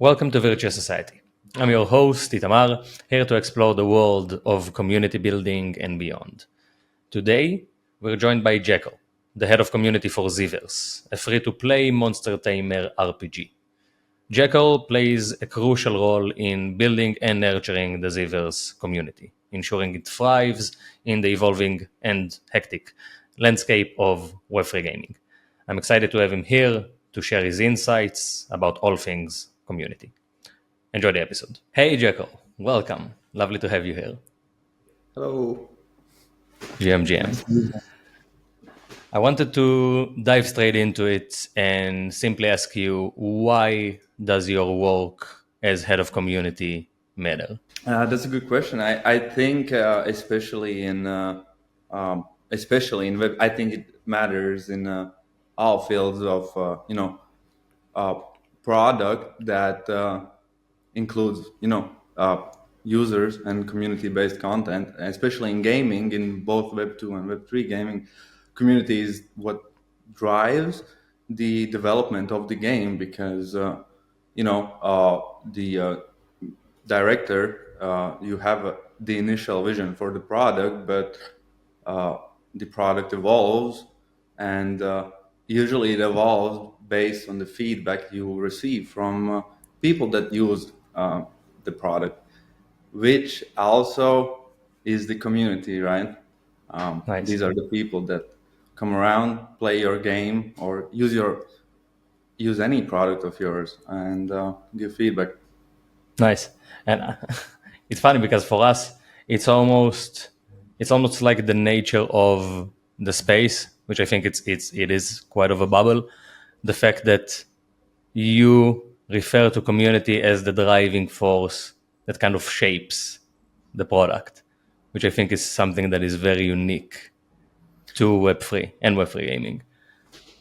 Welcome to Virtual Society. I'm your host, Itamar, here to explore the world of community building and beyond. Today, we're joined by Jackal, the head of community for ZeeVerse, a free-to-play monster-tamer RPG. Jackal plays a crucial role in building and nurturing the ZeeVerse community, ensuring it thrives in the evolving and hectic landscape of Web3 gaming. I'm excited to have him here to share his insights about all things community. Enjoy the episode. Hey, Jackal, welcome. Lovely to have you here. Hello. GM. Nice to meet you. I wanted to dive straight into it and simply ask you, why does your work as head of community matter? That's a good question. I think especially in web, I think it matters in all fields of uh, product that includes users and community-based content, especially in gaming, in both Web2 and Web3 gaming. Community is what drives the development of the game because the director, you have the initial vision for the product, but uh, the product evolves, and usually it evolves based on the feedback you receive from people that use the product, which also is the community, right? Nice. These are the people that come around, play your game, or use any product of yours and give feedback. Nice. And it's funny because for us, it's almost it's almost like the nature of the space, which I think it is quite of a bubble. The fact that you refer to community as the driving force that kind of shapes the product, which I think is something that is very unique to Web3 and Web3 gaming,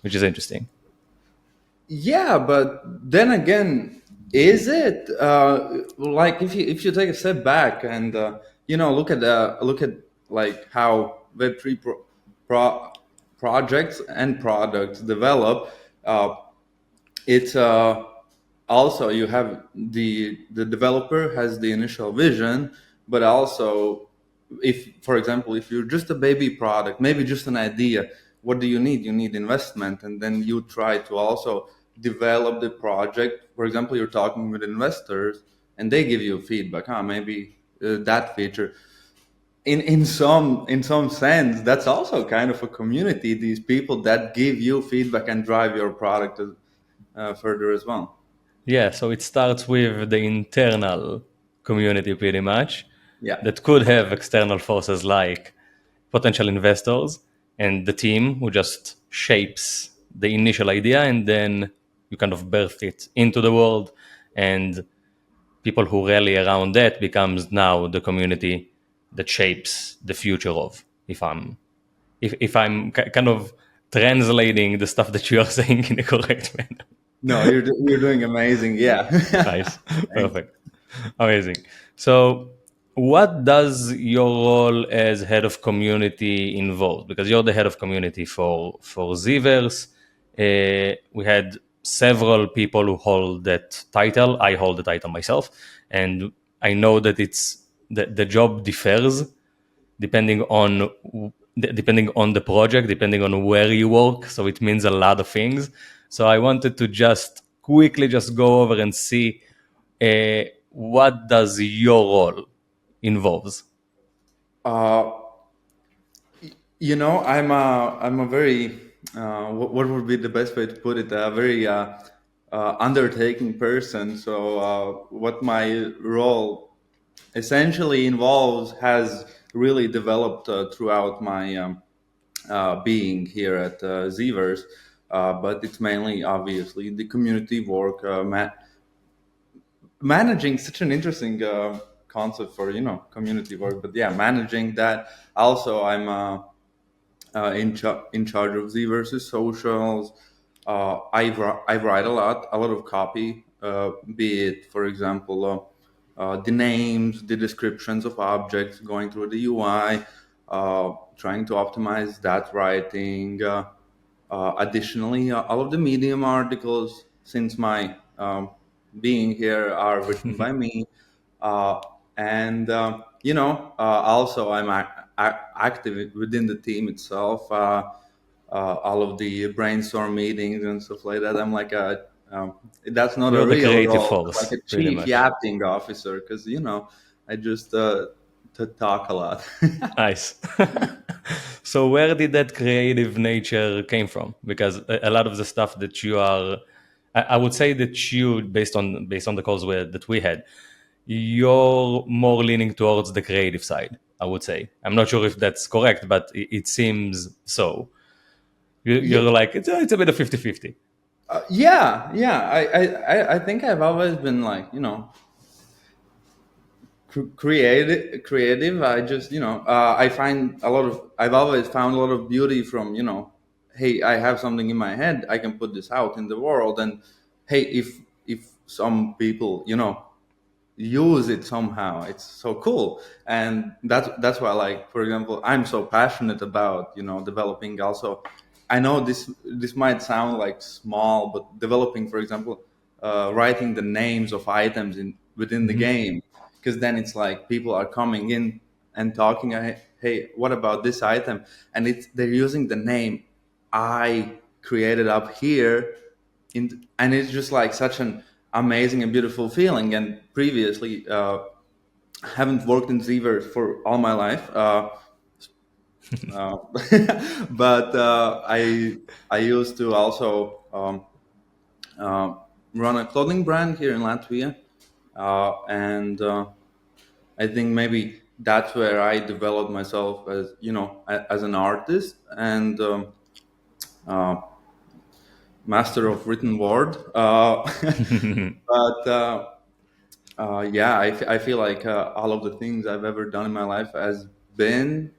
which is interesting. Yeah, but then again, is it like if you take a step back and look at like how Web3 projects and products develop, uh, it's also you have the developer has the initial vision, but also if, for example, if you're just a baby product, maybe just an idea, what do you need? You need investment, and then you try to also develop the project. For example, you're talking with investors and they give you feedback, maybe that feature in some sense, that's also kind of a community, these people that give you feedback and drive your product further as well. Yeah, so it starts with the internal community pretty much Yeah. that could have external forces like potential investors and the team who just shapes the initial idea, and then you kind of birth it into the world, and people who rally around that becomes now the community that shapes the future of, if I'm kind of translating the stuff that you are saying in a correct manner. No, you're doing amazing. Yeah. Nice. Thanks. Perfect. Amazing. So, what does your role as head of community involve? Because you're the head of community for ZeeVerse. We had several people who hold that title. I hold the title myself, and I know that the job differs depending on depending on the project, depending on where you work. So it means a lot of things. So I wanted to just quickly just go over and see what does your role involves. Uh, I'm a very what would be the best way to put it? A very undertaking person. So what my role essentially involves has really developed throughout my being here at ZeeVerse. But it's mainly obviously the community work, managing such an interesting concept for community work. But yeah, managing that. Also, I'm in charge of ZeeVerse's socials. I write a lot of copy, be it, for example, the names, the descriptions of objects, going through the UI, trying to optimize that writing. Additionally, all of the Medium articles, since my being here are written by me. uh, and also I'm active within the team itself. All of the brainstorm meetings and stuff like that. I'm like a that's not a You're the real creative role, but force, like a pretty chief much. yapting officer, because I just to talk a lot. Nice. So where did that creative nature came from? Because a lot of the stuff that you are, I would say that you, based on the calls that we had, you're more leaning towards the creative side. I would say. I'm not sure if that's correct, but it seems so. Yeah, You're like it's a bit of 50-50. yeah. I think I've always been like, creative. I just, I find a lot of I've always found a lot of beauty from, hey, I have something in my head, I can put this out in the world. And hey, if some people, use it somehow, it's so cool. And that's why, like, for example, I'm so passionate about, developing also. I know this might sound like small, but developing, for example, writing the names of items in within the Hmm. game, because then it's like people are coming in and talking, hey, what about this item? And they're using the name I created up here, and it's just like such an amazing and beautiful feeling. And previously, I haven't worked in ZeeVerse for all my life, uh, but I used to also uh, run a clothing brand here in Latvia, and I think maybe that's where I developed myself as, as an artist and uh, master of written word. But yeah, I feel like all of the things I've ever done in my life has been,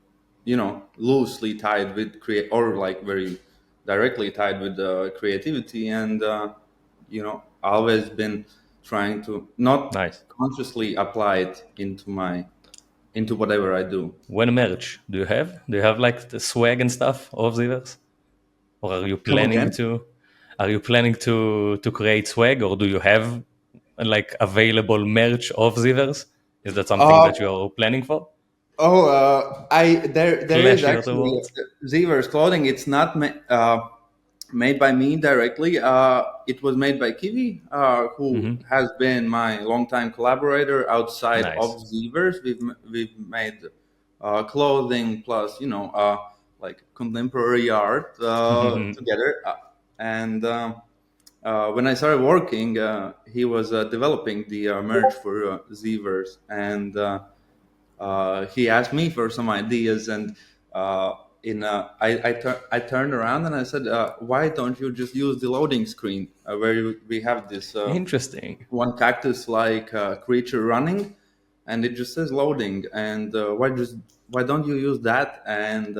loosely tied with create, or like very directly tied with creativity. And always been trying to not Nice. consciously apply it into whatever I do. When merch do you have? Do you have like the swag and stuff of Zivers? Or are you Come planning again? to? Are you planning to create swag, or do you have like available merch of Zivers? Is that something Uh, that you're planning for? Oh, I there is Flashy actually afterwards. Zeeverse clothing. It's not made by me directly. It was made by Kiwi, who Hmm. has been my longtime collaborator outside Nice. of Zeeverse. We've made clothing plus, like contemporary art together. And when I started working, he was developing the merch for Zeeverse. And he asked me for some ideas. And I turned around and I said, why don't you just use the loading screen, where we have this Interesting. one cactus like creature running, and it just says loading. And why don't you use that? And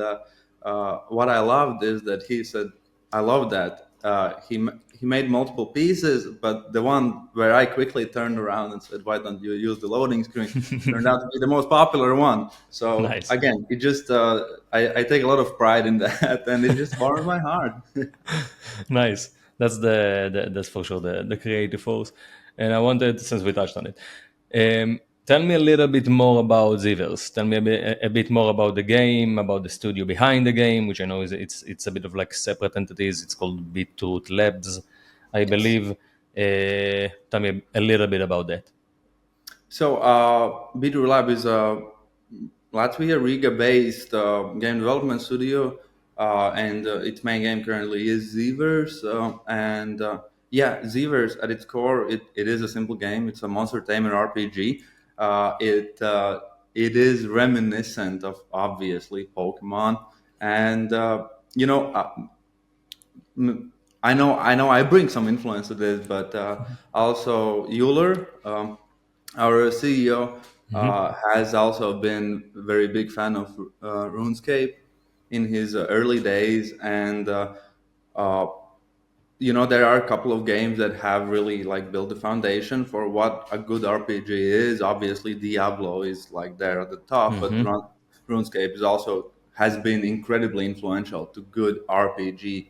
what I loved is that he said, I love that. He made multiple pieces, but the one where I quickly turned around and said, why don't you use the loading screen, turned out to be the most popular one. So Nice. again, it just I take a lot of pride in that, and it just warms my heart. Nice. That's that's for sure the creative force. And I wanted, since we touched on it, tell me a little bit more about Zivers. Tell me a bit more about the game, about the studio behind the game, which I know is it's a bit of like separate entities. It's called Beetroot Labs, I Yes. believe. Tell me a little bit about that. So, Bitter Lab is a Latvia Riga-based game development studio, and its main game currently is ZeeVerse. And yeah, ZeeVerse at its core, it is a simple game. It's a monster-tamer RPG. It is reminiscent of, obviously, Pokemon. And I know I bring some influence to this, but also Euler, our CEO, has also been a very big fan of RuneScape in his early days. And uh, there are a couple of games that have really like built the foundation for what a good RPG is. Obviously, Diablo is like there at the top, but Hmm. RuneScape is also has been incredibly influential to good RPG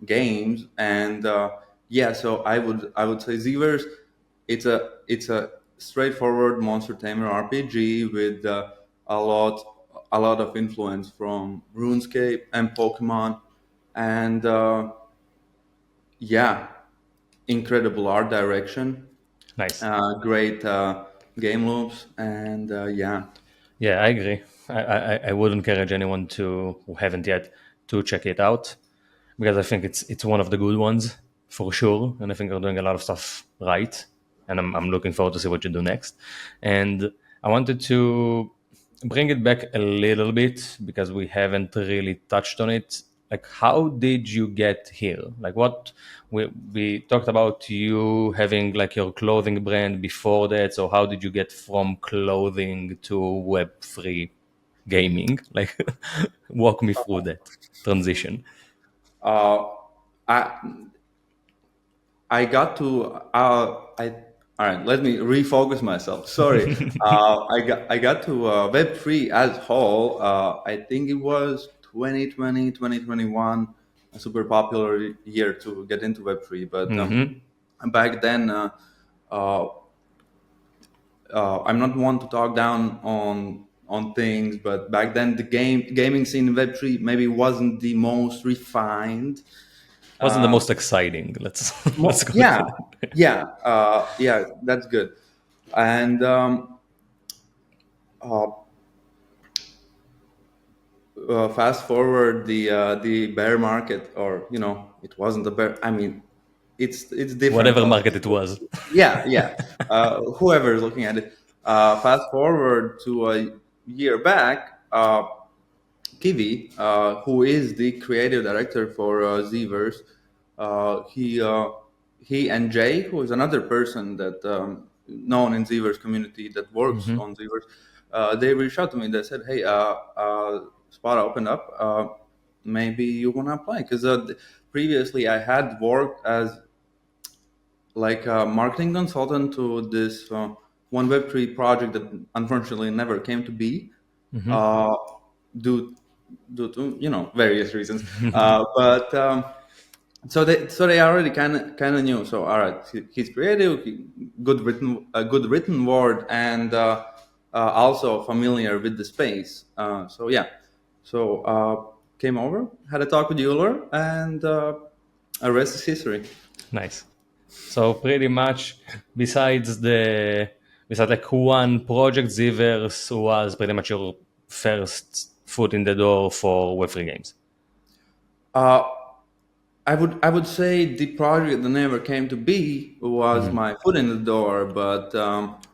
games. And yeah, so I would say ZeeVerse it's a straightforward monster tamer RPG with a lot a lot of influence from RuneScape and Pokemon, and yeah, incredible art direction, Nice. great game loops, and yeah. Yeah, I agree. I would encourage anyone to who haven't yet to check it out because I think it's one of the good ones for sure, and I think they're doing a lot of stuff right, and I'm looking forward to see what you do next. And I wanted to bring it back a little bit because we haven't really touched on it. Like, how did you get here? Like, what we talked about you having like your clothing brand before that. So, how did you get from clothing to Web3 gaming? Like, walk me through that transition. Uh, I I got to I all right. Let me refocus myself. Sorry. I got to Web3 as whole. I think it was 2020, 2021, a super popular year to get into Web3. But Hmm. back then, uh, I'm not one to talk down on things, but back then the gaming scene in Web3 maybe wasn't the most refined. Wasn't the Uh, most exciting. Let's let's go with yeah, it. yeah, that's good. And uh, fast forward the bear market, or it wasn't a bear. I mean, it's different. Whatever market it was. Yeah, yeah. Whoever is looking at it. Fast forward to a year back. Kiwi, who is the creative director for ZeeVerse, uh, he uh, he and Jay, who is another person that known in ZeeVerse community that works Hmm. on ZeeVerse, they reached out to me. They said, "Hey, spot opened up. Maybe you wanna apply?" Because previously I had worked as like a marketing consultant to this one Web3 project that unfortunately never came to be. Hmm. Uh, due due to various reasons. But so they already kind of knew. So all right, he's creative, good written, a good written word, and also familiar with the space. So yeah, so came over, had a talk with Euler, and the rest is history. Nice. So pretty much, besides like one project, ZeeVerse was pretty much your first foot in the door for Web3 games. Uh, I would say the project that never came to be was Mhm. my foot in the door, but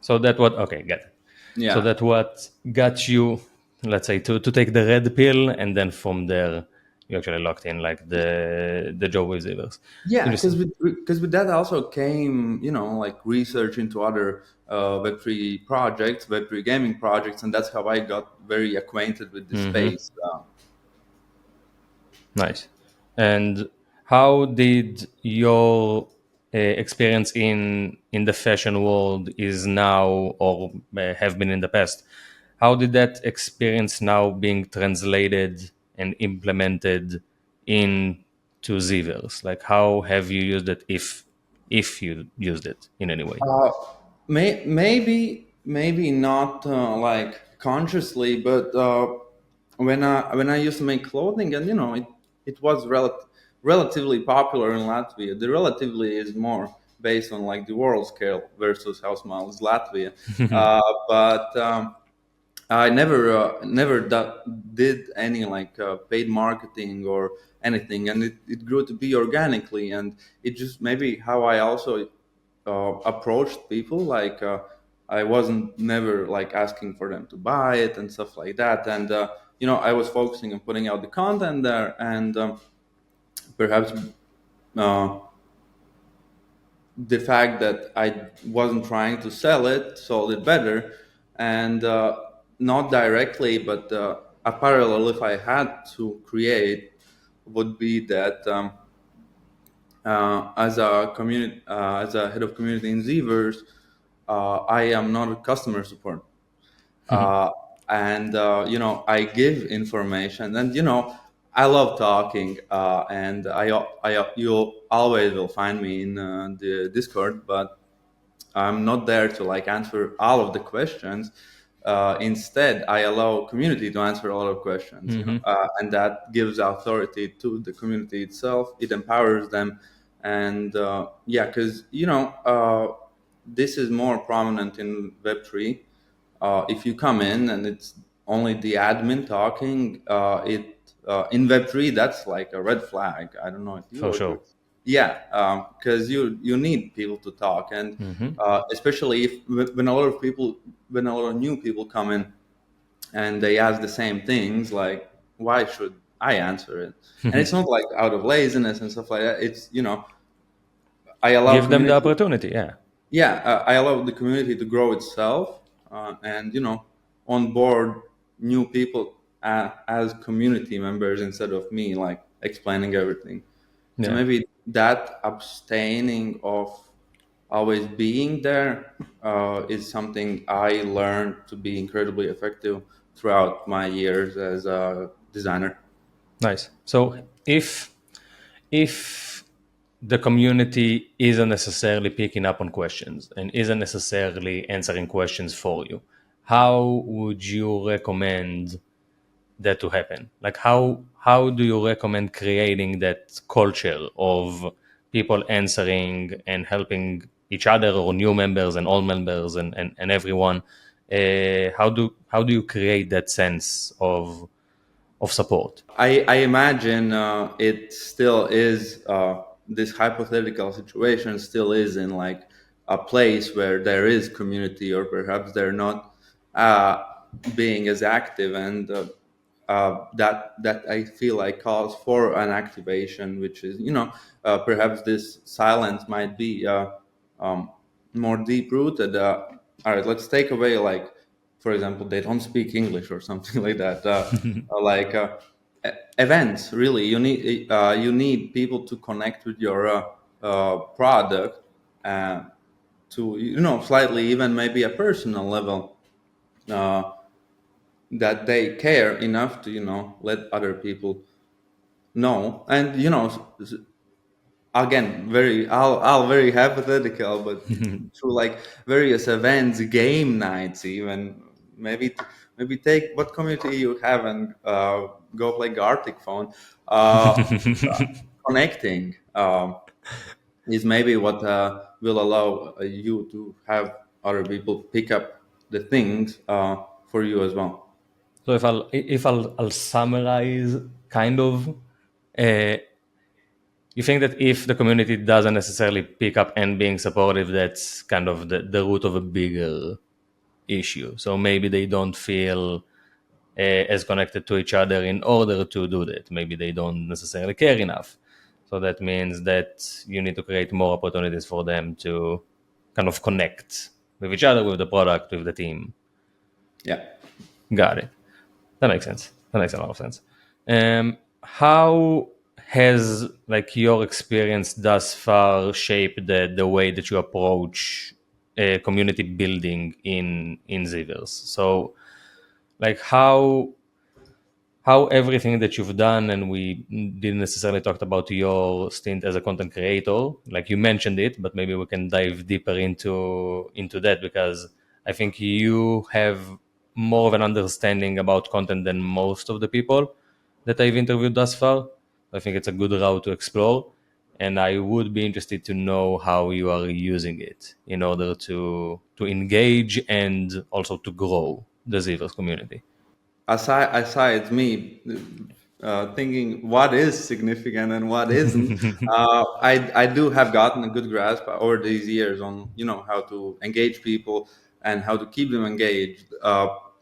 So that what okay, get it. So yeah. that what got you, let's say, to take the red pill, and then from there you actually locked in like the job with ZeeVerse. Yeah, because Interesting. with that also came, like research into other Web3 projects, Web3 gaming projects, and that's how I got very acquainted with the Hmm. space. Nice. And how did your experience in the fashion world is now or have been in the past? How did that experience now being translated and implemented into Zevers? Like how have you used it if you used it in any way? Uh, maybe not like consciously, but when I used to make clothing, and it was relatively popular in Latvia. The relatively is more based on like the world scale versus how small is Latvia. But I never did any like paid marketing or anything, and it grew to be organically, and it just maybe how I also approached people. Like I wasn't never like asking for them to buy it and stuff like that, and I was focusing on putting out the content there, and perhaps uh, the fact that I wasn't trying to sell it sold it better, and not directly, but a parallel if I had to create would be that as a head of community in ZeeVerse, I am not a customer support, uh, and I give information, and I love talking, and you always will find me in the Discord, but I'm not there to like answer all of the questions. Instead, I allow community to answer a lot of questions, and that gives authority to the community itself. It empowers them, and yeah, because this is more prominent in Web3. If you come in and it's only the admin talking, in Web3 that's like a red flag. I don't know if you For agree. sure. Yeah, because you need people to talk, and especially if when a lot of people, when a lot of new people come in and they ask the same things, like why should I answer it? And it's not like out of laziness and stuff like that. It's I allow Give them the community. opportunity. Yeah. Yeah, I allow the community to grow itself, and onboard new people as community members instead of me like explaining everything. And Yeah. maybe that abstaining of always being there is something I learned to be incredibly effective throughout my years as a designer. Nice. So if the community isn't necessarily picking up on questions and isn't necessarily answering questions for you, how would you recommend that to happen? Like how do you recommend creating that culture of people answering and helping each other or new members and old members and everyone? How do you create that sense of support? I imagine it still is this hypothetical situation still is in like a place where there is community, or perhaps they're not uh, being as active, and that I feel like calls for an activation, which is perhaps this silence might be um, more deep rooted. All right, let's take away like, for example, they don't speak English or something like that. Like events, really, you need people to connect with your product, uh, to slightly even maybe a personal level, uh, that they care enough to let other people know. And again, very all very hypothetical, but through like various events, game nights, even maybe take what community you have and go play Gartic phone. Connecting is maybe what will allow you to have other people pick up the things for you as well. So if I'll summarize kind of, you think that if the community doesn't necessarily pick up and being supportive, that's kind of the root of a bigger issue. So maybe they don't feel as connected to each other in order to do that. Maybe they don't necessarily care enough. So that means that you need to create more opportunities for them to kind of connect with each other, with the product, with the team. Yeah. Got it. That makes sense. That makes a lot of sense. How has like your experience thus far shaped the way that you approach community building in ZeeVerse? So like how everything that you've done, and we didn't necessarily talk about your stint as a content creator, like you mentioned it, but maybe we can dive deeper into that, because I think you have more of an understanding about content than most of the people that I've interviewed thus far. I think it's a good route to explore, and I would be interested to know how you are using it in order to engage and also to grow the ZeeVerse community. Aside me thinking what is significant and what isn't, I do have gotten a good grasp over these years on how to engage people and how to keep them engaged.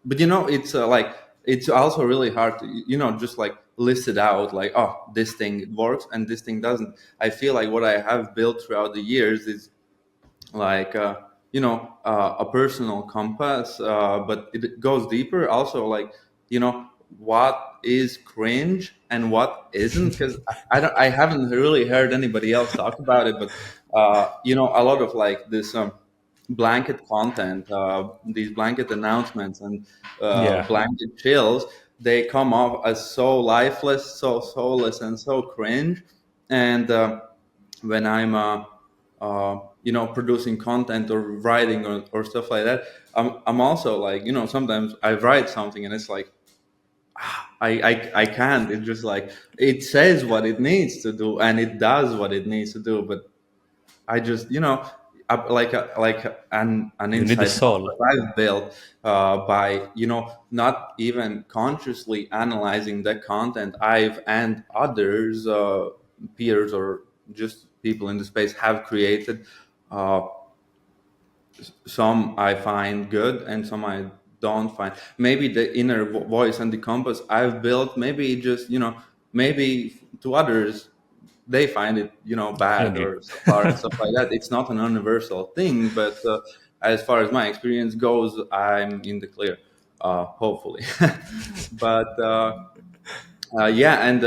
But it's like it's also really hard to just like list it out like, oh, this thing works and this thing doesn't. I feel like what I have built throughout the years is like a personal compass, but it goes deeper also, like what is cringe and what isn't, because I haven't really heard anybody else talk about it, but a lot of like this blanket content, these blanket announcements and Yeah. blanket chills, they come off as so lifeless, so soulless, and so cringe. And when I'm producing content or writing or stuff like that. I'm also like, sometimes I write something and it's like, I can't. It's just like it says what it needs to do and it does what it needs to do, but I just, an You need a inside job soul. that I've built by, not even consciously analyzing the content I've and others, peers or just people in the space have created. Uh, some I find good and some I don't find. Maybe the inner voice and the compass I've built, maybe just, maybe to others they find it, bad Cringy. or subpar and stuff like that. It's not an universal thing, but as far as my experience goes, I'm in the clear, hopefully. But yeah, and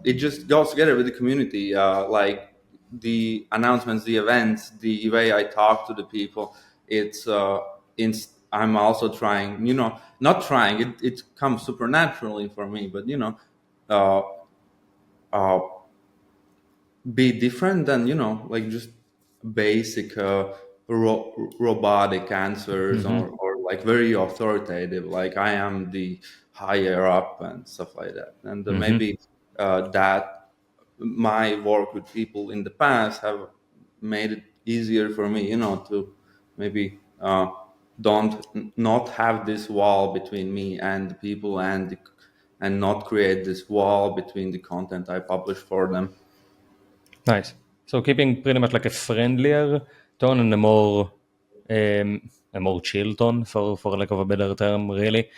it just goes together with the community, like the announcements, the events, the way I talk to the people. It's I'm also trying, not trying. It comes supernaturally for me, but uh, uh, be different than like just basic robotic answers Hmm. or like very authoritative, like I am the higher up and stuff like that. And Hmm. maybe that my work with people in the past have made it easier for me, to maybe not have this wall between me and the people and not create this wall between the content I publish for them. Nice. So keeping pretty much like a friendlier tone and a more chill tone, for lack of a better term, really.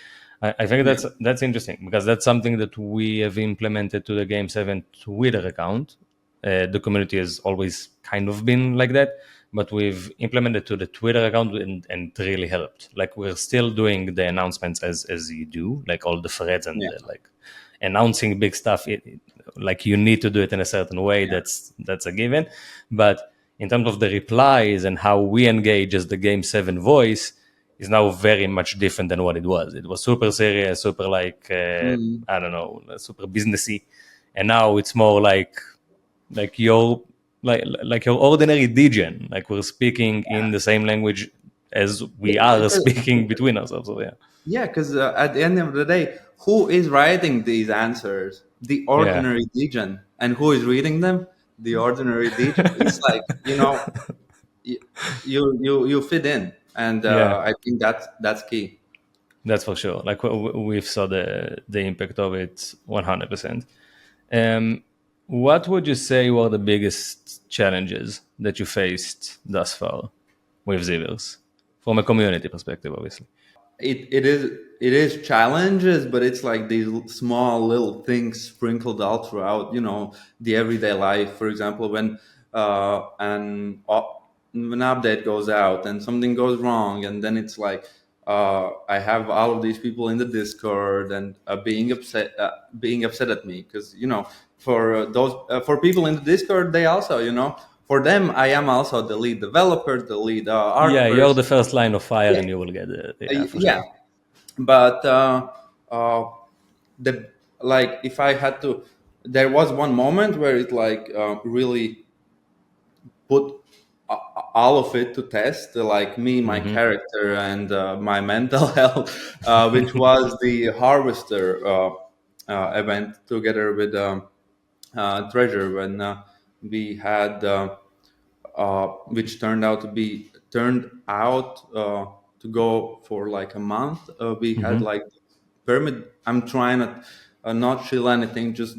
I think Yeah. that's interesting because that's something that we have implemented to the Game 7 Twitter account. The community has always kind of been like that, but we've implemented to the Twitter account and it really helped. Like we're still doing the announcements as you do, like all the threads and Yeah. the, like announcing big stuff. Like you need to do it in a certain way. Yeah. That's a given. But in terms of the replies and how we engage as the Game 7 voice is now very much different than what it was. It was super serious, super like Mm. I don't know, super businessy, and now it's more like your like your ordinary degen. Like we're speaking in the same language as we Yeah, are speaking between ourselves. So yeah, yeah, because at the end of the day, who is writing these answers? The yeah, ordinary degen. And who is reading them? The ordinary degen. It's like, y- you fit in. And yeah. I think that's key. That's for sure. Like we've saw the impact of it 100%. What would you say were the biggest challenges that you faced thus far with ZeeVerse from a community perspective, obviously? It is challenges, but it's like these small little things sprinkled all throughout, the everyday life. For example, when an update goes out and something goes wrong, and then it's like I have all of these people in the Discord and being upset at me because for people in the Discord, they also, for them I am also the lead developer, the lead Yeah, art you're person. the first line of fire Yeah, and you will get it. Yeah, for yeah, sure. but uh, the like if I had to, there was one moment where it like really put a- all of it to test, like me, my Hmm. character, and my mental health, which was the Harvester event together with Treasure when we had. Which turned out to go for like a month. We had Hmm. like permit. I'm trying to not chill anything, just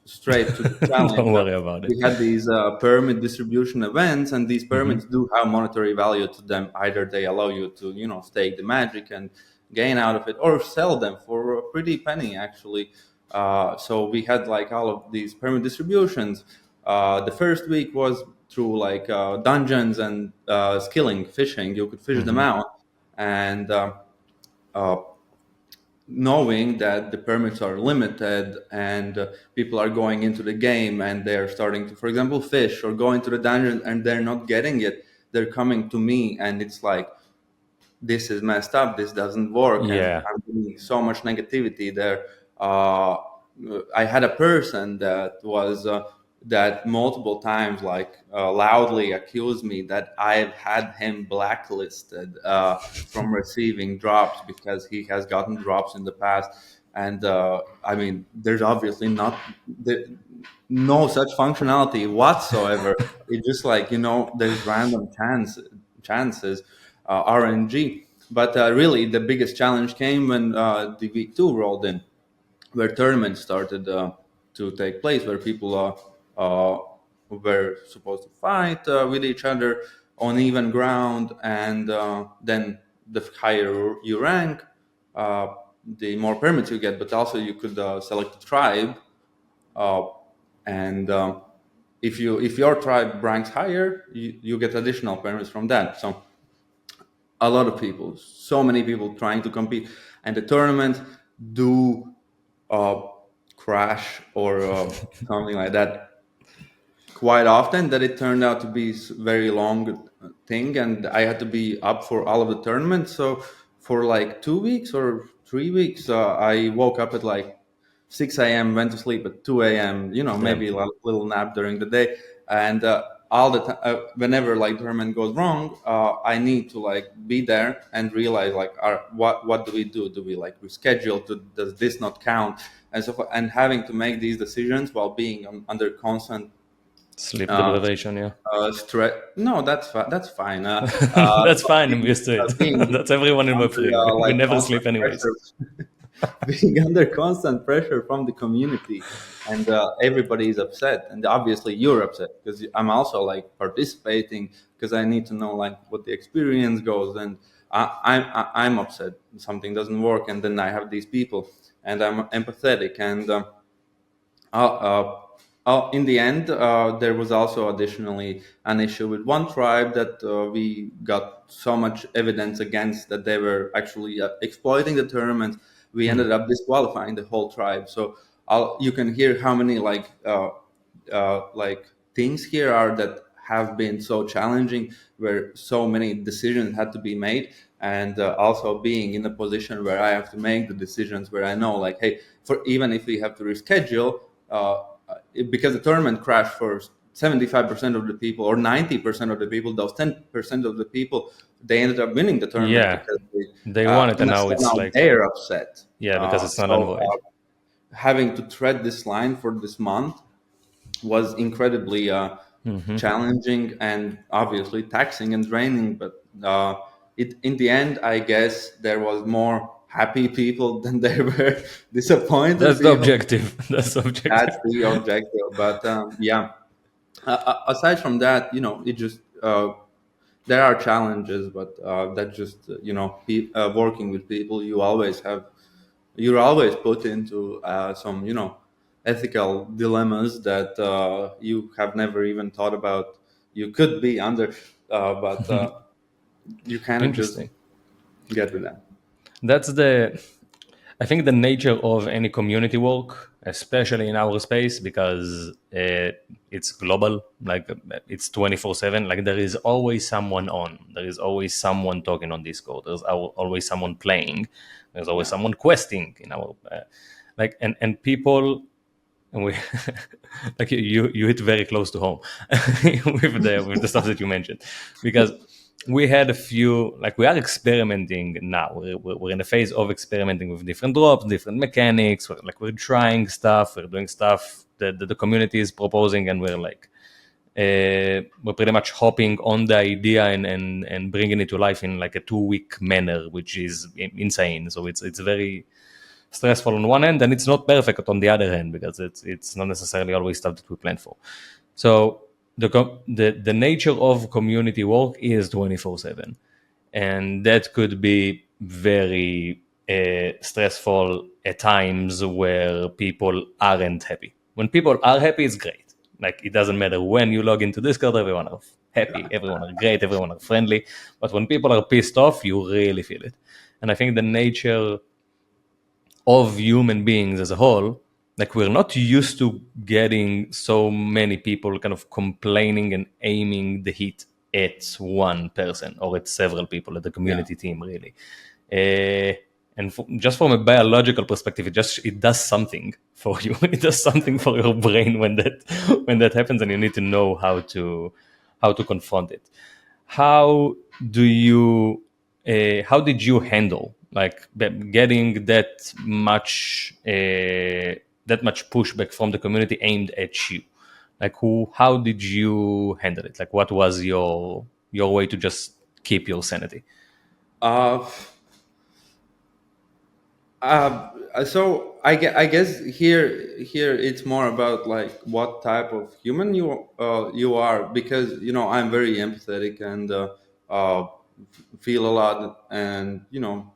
straight to the challenge. Don't worry about it. We had these permit distribution events, and these Hmm. permits do have monetary value to them. Either they allow you to, stake the magic and gain out of it, or sell them for a pretty penny, actually. So we had like all of these permit distributions. The first week was through like dungeons and skilling, fishing. You could fish them Hmm. out, and uh, knowing that the permits are limited and people are going into the game and they're starting to, for example, fish or go into the dungeon and they're not getting it, they're coming to me and it's like, this is messed up, this doesn't work, and Yeah. I'm getting so much negativity there. uh, I had a person that was that multiple times loudly accused me that I've had him blacklisted from receiving drops because he has gotten drops in the past. And I mean, there's obviously no such functionality whatsoever. It's just like, there's random chances, RNG. But really, the biggest challenge came when the V2 rolled in, where tournaments started to take place, where people were supposed to fight with each other on even ground, and then the higher you rank, uh, the more permits you get. But also you could select a tribe, uh, and if your tribe ranks higher, you get additional permits from that. So a lot of people, so many people trying to compete, and the tournament do uh, crash or something like that quite often, that it turned out to be very long thing, and I had to be up for all of the tournaments. So for like 2 weeks or 3 weeks, I woke up at like 6 a.m., went to sleep at 2 a.m., Yeah. maybe a little nap during the day. And all the time, whenever like tournament goes wrong, I need to like be there and realize like, what do we do? Do we like reschedule? Does this not count? And so, and having to make these decisions while being under constant Sleep uh, deprivation, yeah. stress. No, that's fine. That's fine, I'm used to it. Being That's everyone in under Web3. We like never constant sleep anyways. pressure, being under constant pressure from the community, and everybody is upset, and obviously you're upset because I'm also like participating because I need to know like what the experience goes, and I'm upset something doesn't work, and then I have these people, and I'm empathetic, and in the end, there was also additionally an issue with one tribe that we got so much evidence against that they were actually exploiting the tournament. We ended up disqualifying the whole tribe. So you can hear how many like things here are that have been so challenging, where so many decisions had to be made, and also being in a position where I have to make the decisions, where I know like, hey, for even if we have to reschedule, because the tournament crashed for 75% of the people or 90% of the people, those 10% of the people, they ended up winning the tournament Yeah, because they want it, and now so it's now like, they're upset. yeah, because it's not So unvoid. having to tread this line for this month was incredibly challenging and obviously taxing and draining. But in the end, I guess there was more happy people than there were disappointed That's the people. objective. That's the objective. That's the objective. But yeah, aside from that, it just there are challenges, but that just working with people, you're always put into some ethical dilemmas that you have never even thought about you could be under, but you kind of just Interesting. get with that. That's the, I think, the nature of any community work, especially in our space, because it's global. Like it's 24/7. Like there is always someone on. There is always someone talking on Discord. There's always someone playing. There's always Yeah. someone questing in our like and people. And we like you hit very close to home with the stuff that you mentioned, because we had a few, like we are experimenting now. We're in a phase of experimenting with different drops, different mechanics. We're trying stuff, we're doing stuff that the community is proposing, and we're like we're pretty much hopping on the idea and bringing it to life in like a 2 week manner, which is insane. So it's very stressful on one end, and it's not perfect on the other hand, because it's not necessarily always stuff that we plan for. So the nature of community work is 24/7, and that could be very stressful at times where people aren't happy. When people are happy, it's great. Like it doesn't matter when you log into Discord, everyone are happy, everyone are great, everyone are friendly. But when people are pissed off, you really feel it. And I think the nature of human beings as a whole, like we're not used to getting so many people kind of complaining and aiming the heat at one person or at several people at the Yeah. community team, really. Uh, and just from a biological perspective, it does something for you. It does something for your brain when that happens, and you need to know how to confront it. How do you how did you handle like getting that much pushback from the community aimed at you? Like how did you handle it? Like what was your way to just keep your sanity? Uh, so I guess here it's more about like what type of human you are, because I'm very empathetic and uh, feel a lot, and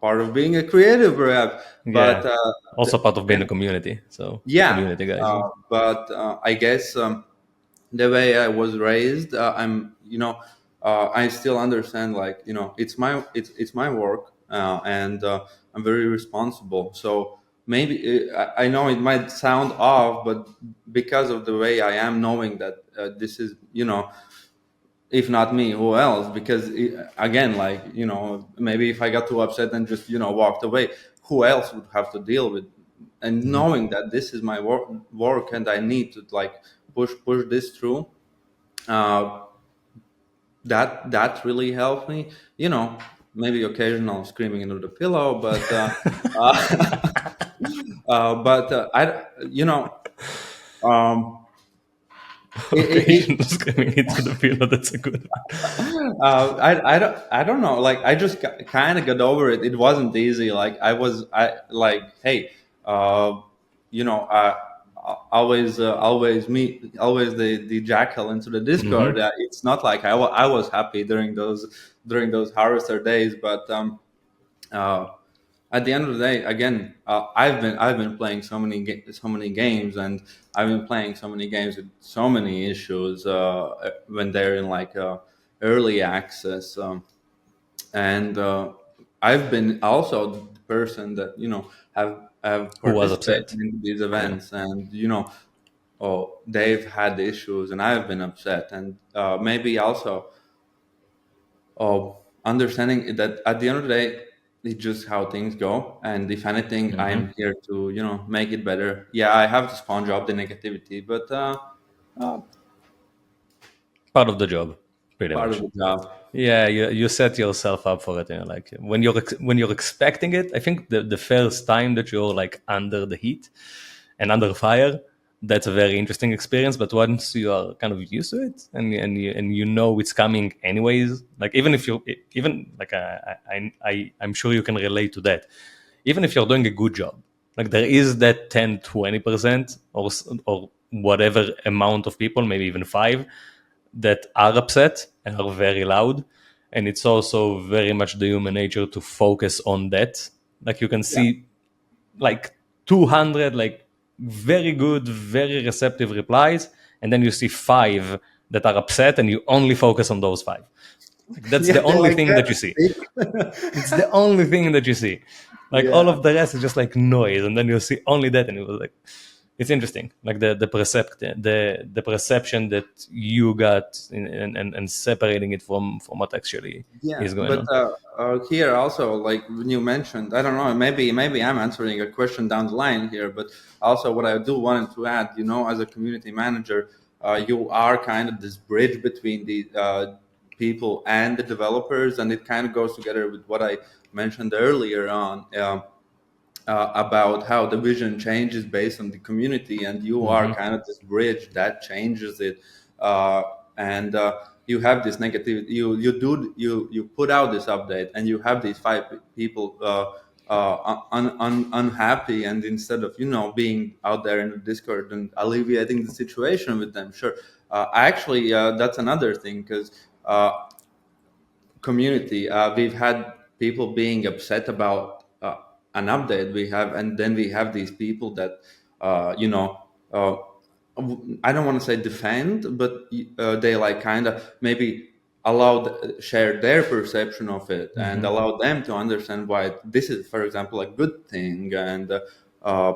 part of being a creative perhaps, but Yeah, also part of being a community, so yeah, community guys. Yeah. but I guess the way I was raised, I still understand, like, it's my work, and I'm very responsible. So maybe I know it might sound off, but because of the way I am, knowing that this is, if not me, who else? Because again, like, maybe if I got too upset and just walked away, who else would have to deal with? And knowing that this is my work and I need to like push this through, uh, that really helped me. Maybe occasional screaming into the pillow, but uh, I, um, it, Occasional screaming into the pillow. That's a good one. I don't know. Like, I just kind of got over it. It wasn't easy. Like, I like, hey, uh, always the Jackal into the Discord. Hmm. It's not like I was happy during those harvester days, but uh, at the end of the day, again, I've been playing so many games, and I've been playing so many games with so many issues when they're in like early access, and I've been also the person that have Who was participated upset? in these Yeah. events, and they've had issues, and I've been upset, and maybe also understanding that at the end of the day, it's just how things go, and if anything, Hmm. I'm here to make it better. Yeah, I have to sponge up the negativity, but uh, Part of the job, pretty part of much. the job. Yeah, you set yourself up for it. Like when you're expecting it, I think the first time that you're like under the heat and under fire, that's a very interesting experience. But once you are kind of used to it, and you know it's coming anyways, like even if you even like I'm sure you can relate to that. Even if you're doing a good job, like there is that 10-20% or whatever amount of people, maybe even five, that are upset and are very loud. And it's also very much the human nature to focus on that. Like you can Yeah, see like 200 like very good, very receptive replies, and then you see five that are upset, and you only focus on those five. Like that's yeah, the they're only like thing that you see. that. It's the only thing that you see. Like all Yeah. of the rest is just like noise, and then you see only that, and it was like it's interesting. Like the perception that you got and separating it from what actually Yeah, is going but on. here also, like when you mentioned, I don't know, maybe I'm answering a question down the line here, but also what I do wanted to add, as a community manager, you are kind of this bridge between the people and the developers, and it kind of goes together with what I mentioned earlier on. About how the vision changes based on the community, and you are Hmm. kind of this bridge that changes it, uh, and you have this negativity. You put out this update, and you have these five people unhappy, and instead of being out there in the Discord and alleviating the situation with them, sure. Actually, that's another thing, because community. We've had people being upset about an update we have, and then we have these people that, uh, you know, uh, I don't want to say defend, but they like kind of maybe share their perception of it and Hmm. allow them to understand why this is, for example, a good thing. And uh,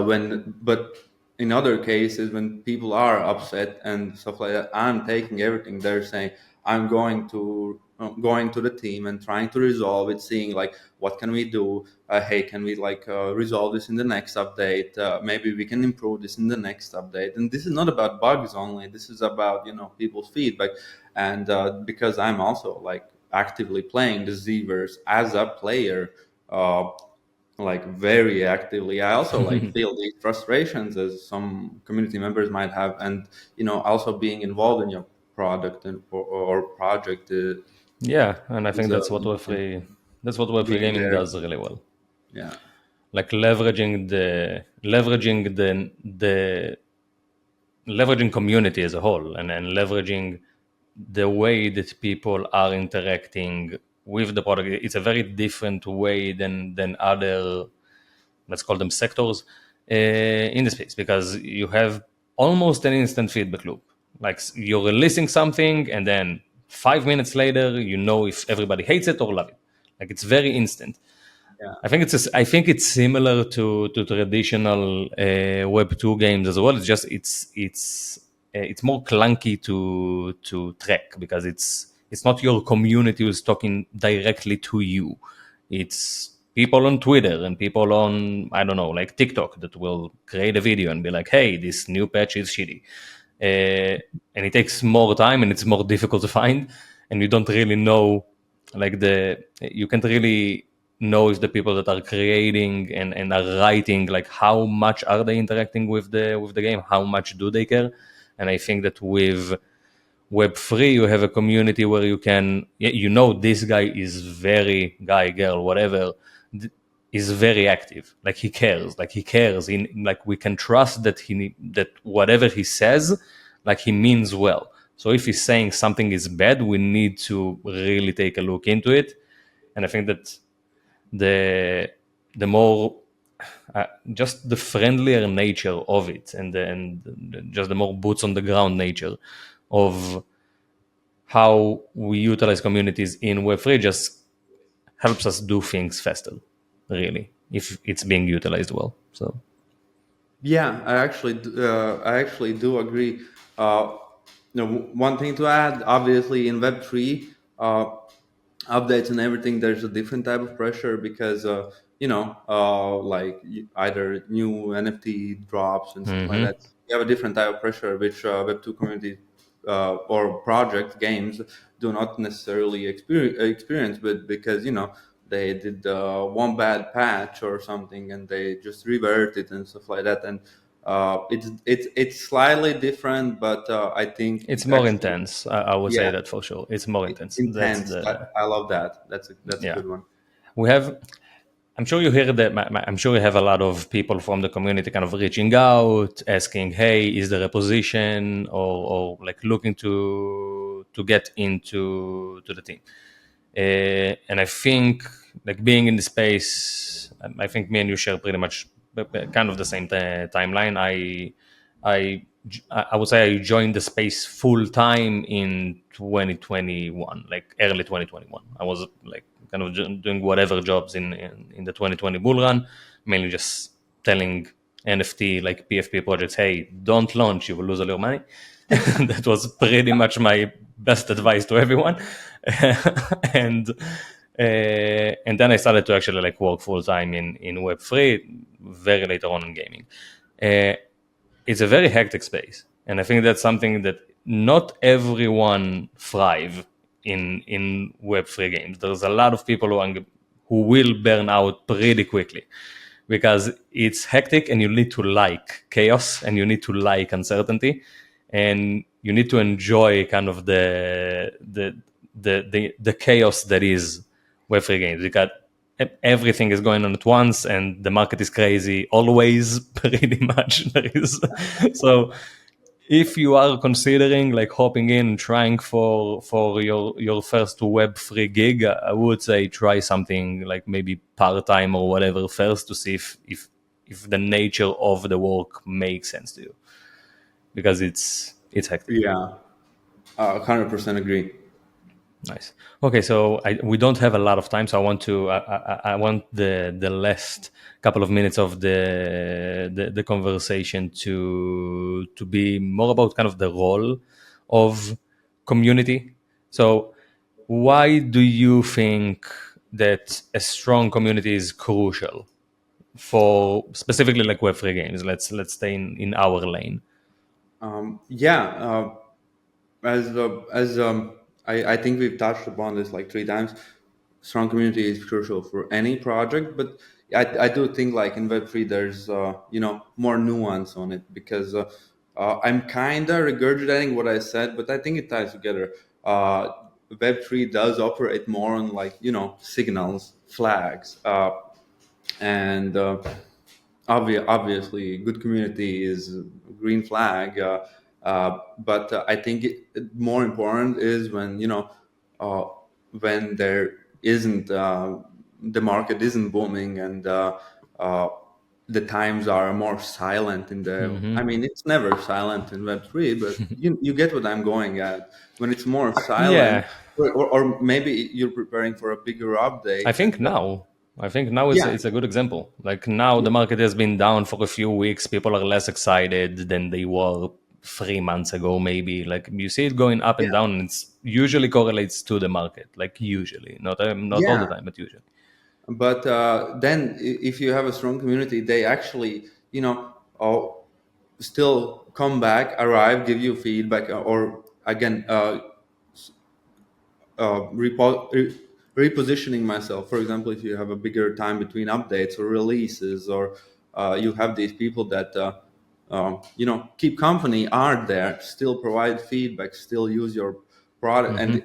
when but in other cases, when people are upset and stuff like that, I'm taking everything they're saying, I'm going to the team and trying to resolve it, seeing like what can we do. Hey, can we resolve this in the next update? Maybe we can improve this in the next update. And this is not about bugs only. This is about people's feedback. And because I'm also like actively playing the ZeeVerse as a player. Like very actively, I also like feel these frustrations as some community members might have, and also being involved in your product or project Yeah, and I is think that's what Web3 being gaming there. does really well. Yeah, Like leveraging community as a whole, and leveraging the way that people are interacting with the product. It's a very different way than other, let's call them sectors, in the space, because you have almost an instant feedback loop. Like you're releasing something, and then 5 minutes later, you know if everybody hates it or love it. Like it's very instant. yeah, I think it's similar to traditional Web 2 games as well. It's more clunky to track, because it's not your community who's talking directly to you. It's people on Twitter and people on, I don't know, like TikTok, that will create a video and be like, "Hey, this new patch is shitty," and it takes more time and it's more difficult to find, and you don't really know, like you can't really know if the people that are creating and are writing, like how much are they interacting with the game, how much do they care. And I think that with Web3, you have a community where this guy is very, guy, girl, whatever, is very active. Like he cares. Like he cares. Like we can trust that whatever he says, like he means well. So if he's saying something is bad, we need to really take a look into it. And I think that the more just the friendlier nature of it, and just the more boots on the ground nature of how we utilize communities in Web3 just helps us do things faster, really, if it's being utilized well. So yeah. I actually do agree. Uh, One thing to add, obviously, in Web3. Updates and everything, there's a different type of pressure because either new NFT drops and stuff like that. You have a different type of pressure which Web2 community or project games do not necessarily experience, but because they did one bad patch or something and they just revert it and stuff like that. And it's slightly different, but I think it's more actually, intense. I would say yeah, that for sure. It's more intense. That's intense. the I love that. That's a Yeah. good one. We have. I'm sure you hear that. I'm sure you have a lot of people from the community kind of reaching out, asking, "Hey, is there a position?" or like looking to get into the team. And I think, like being in the space, I think me and you share pretty much kind of the same timeline. I I would say I joined the space full time in 2021, like early 2021. I was like kind of doing whatever jobs in the 2020 bull run, mainly just telling NFT like PFP projects, "Hey, don't launch, you will lose all your money." That was pretty much my best advice to everyone. and and then I started to actually like work full time in Web3 very later on in gaming. Uh, it's a very hectic space, and I think that's something that not everyone thrive in Web3 games. There's a lot of people who will burn out pretty quickly, because it's hectic and you need to like chaos and you need to like uncertainty, and you need to enjoy kind of the chaos that is Web3 games. Because everything is going on at once and the market is crazy always, pretty much. So if you are considering like hopping in, trying for your first Web3 gig, I would say try something like maybe part-time or whatever first, to see if the nature of the work makes sense to you, because it's hectic. Yeah, 100% agree. Nice. Okay, so we don't have a lot of time, so I want the last couple of minutes of the conversation to be more about kind of the role of community So why do you think that a strong community is crucial for specifically like Web3 games? Let's stay in our lane. Yeah, as I think we've touched upon this like three times. Strong community is crucial for any project, but I do think like in Web3 there's more nuance on it because I'm kind of regurgitating what I said, but I think it ties together. Uh, Web3 does operate more on like signals, flags, and obviously good community is green flag, but I think more important is when uh, when there isn't the market isn't booming and uh, the times are more silent in the I mean it's never silent in Web3, but you get what I'm going at when it's more silent, Yeah, or maybe you're preparing for a bigger I update think and now. I think now yeah, it's a good example. Like now the yeah, market has been down for a few weeks. People are less excited than they were 3 months ago, maybe. Like you see it going up and yeah. down, and it's usually correlates to the market. Like usually, not all the Yeah, time, but usually. but then if you have a strong community, they actually still come back, arrive, give you feedback, or again repositioning myself. For example, if you have a bigger time between updates or releases, or you have these people that keep company, are there, still provide feedback, still use your product, and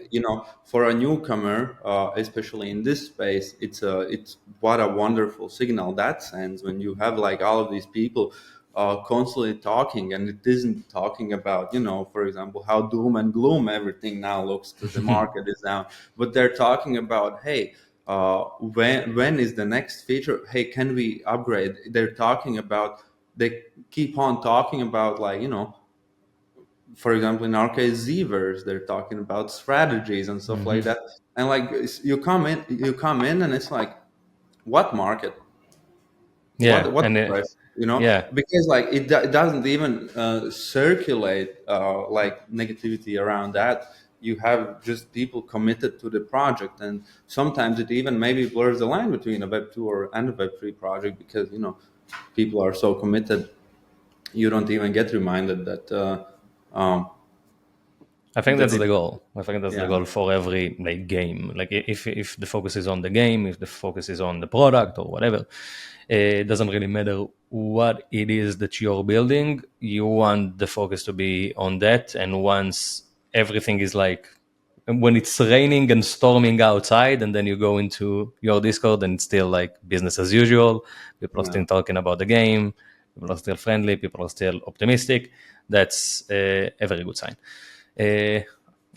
for a newcomer, especially in this space, it's what a wonderful signal that sends when you have like all of these people constantly talking, and it isn't talking about for example how doom and gloom everything now looks because the market is down, but they're talking about, hey, when is the next feature, hey, can we upgrade, they're talking about, they keep on talking about, like for example in our case ZeeVerse, they're talking about strategies and stuff like that, and like you come in and it's like, what market, Yeah, what and price, yeah, because like it doesn't even circulate like negativity around that. You have just people committed to the project, and sometimes it even maybe blurs the line between a Web2 and a Web3 project, because people are so committed, you don't even get reminded that I think that that's it the goal. I think that's the yeah, goal for every like game. Like if the focus is on the game, if the focus is on the product or whatever, it doesn't really matter what it is that you're building. You want the focus to be on that. And once everything is like, when it's raining and storming outside, and then you go into your Discord and it's still like business as usual. People are yeah. still talking about the game. People are still friendly. People are still optimistic. That's a very good sign. Uh,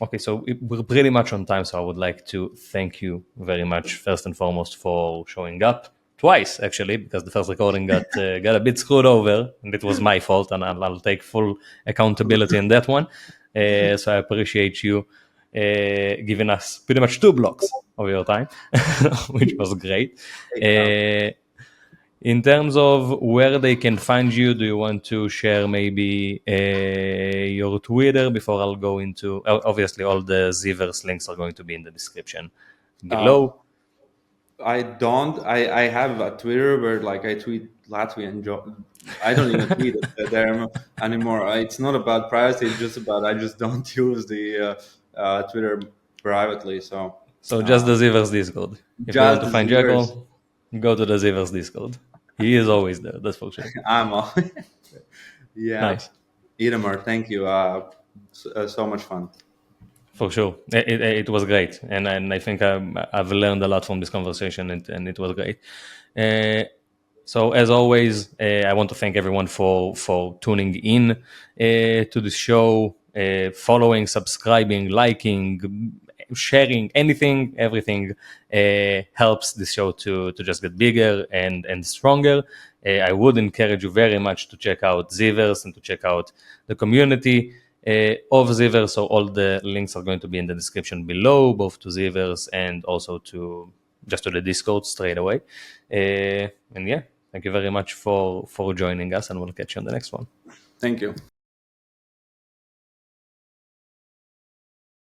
okay, so we're pretty much on time, so I would like to thank you very much, first and foremost, for showing up twice, actually, because the first recording got a bit screwed over, and it was my fault, and I'll take full accountability in that one. So I appreciate you giving us pretty much 2 blocks of your time, which was great. Hey, Uh, in terms of where they can find you, do you want to share maybe your Twitter before I'll go into? Obviously, all the ZeeVerse links are going to be in the description uh, below. I don't. I have a Twitter where like I tweet Latvian I don't even tweet it there anymore. It's not about privacy. It's just about I just don't use the Twitter privately. So So just uh, the ZeeVerse Discord. If you want just to the find Zers, Jackal, go to the ZeeVerse Discord. He is always there. That's for sure. I'm all. Yeah, Nice. Itamar, thank you. So much fun. For sure, it was great, and I think I've learned a lot from this conversation, and it was great. Uh, so as always, I want to thank everyone for tuning in to the show, following, subscribing, liking, sharing, anything, everything helps the show to just get bigger and stronger. I would encourage you very much to check out ZeeVerse and to check out the community of ZeeVerse. So all the links are going to be in the description below, both to ZeeVerse and also to just to the Discord straight away. And yeah, thank you very much for joining us, and we'll catch you on the next one. Thank you.